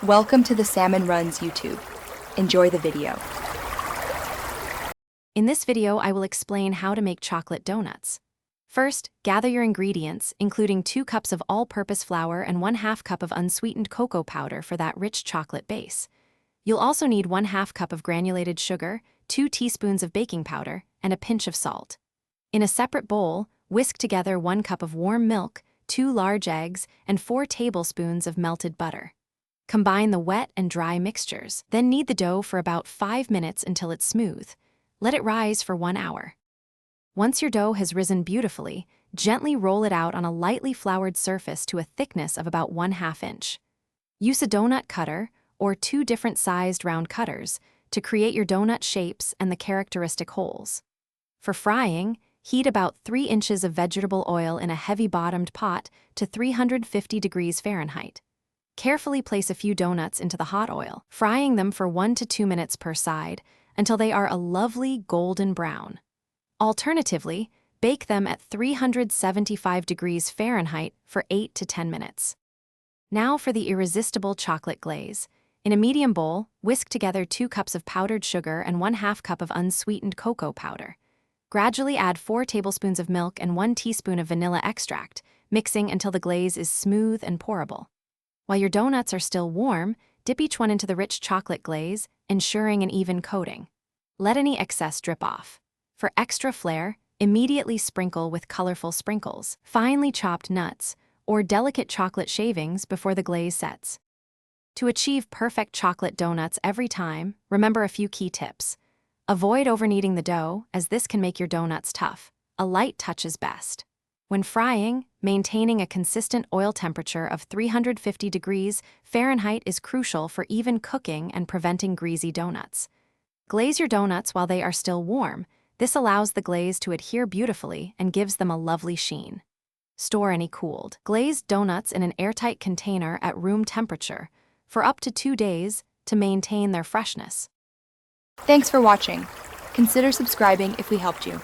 Welcome to the Salmon Runs YouTube. Enjoy the video. In this video, I will explain how to make chocolate donuts. First, gather your ingredients, including 2 cups of all-purpose flour and 1/2 cup of unsweetened cocoa powder for that rich chocolate base. You'll also need 1/2 cup of granulated sugar, 2 teaspoons of baking powder, and a pinch of salt. In a separate bowl, whisk together 1 cup of warm milk, 2 large eggs, and 4 tablespoons of melted butter. Combine the wet and dry mixtures, then knead the dough for about 5 minutes until it's smooth. Let it rise for 1 hour. Once your dough has risen beautifully, gently roll it out on a lightly floured surface to a thickness of about 1/2 inch. Use a donut cutter, or 2 different sized round cutters, to create your donut shapes and the characteristic holes. For frying, heat about 3 inches of vegetable oil in a heavy-bottomed pot to 350 degrees Fahrenheit. Carefully place a few donuts into the hot oil, frying them for 1 to 2 minutes per side until they are a lovely golden brown. Alternatively, bake them at 375 degrees Fahrenheit for 8 to 10 minutes. Now for the irresistible chocolate glaze. In a medium bowl, whisk together 2 cups of powdered sugar and 1/2 cup of unsweetened cocoa powder. Gradually add 4 tablespoons of milk and 1 teaspoon of vanilla extract, mixing until the glaze is smooth and pourable. While your donuts are still warm, dip each one into the rich chocolate glaze, ensuring an even coating. Let any excess drip off. For extra flair, immediately sprinkle with colorful sprinkles, finely chopped nuts, or delicate chocolate shavings before the glaze sets. To achieve perfect chocolate donuts every time, remember a few key tips. Avoid overkneading the dough, as this can make your donuts tough. A light touch is best. When frying, maintaining a consistent oil temperature of 350 degrees Fahrenheit is crucial for even cooking and preventing greasy donuts. Glaze your donuts while they are still warm. This allows the glaze to adhere beautifully and gives them a lovely sheen. Store any cooled, glazed donuts in an airtight container at room temperature for up to 2 days to maintain their freshness. Thanks for watching. Consider subscribing if we helped you.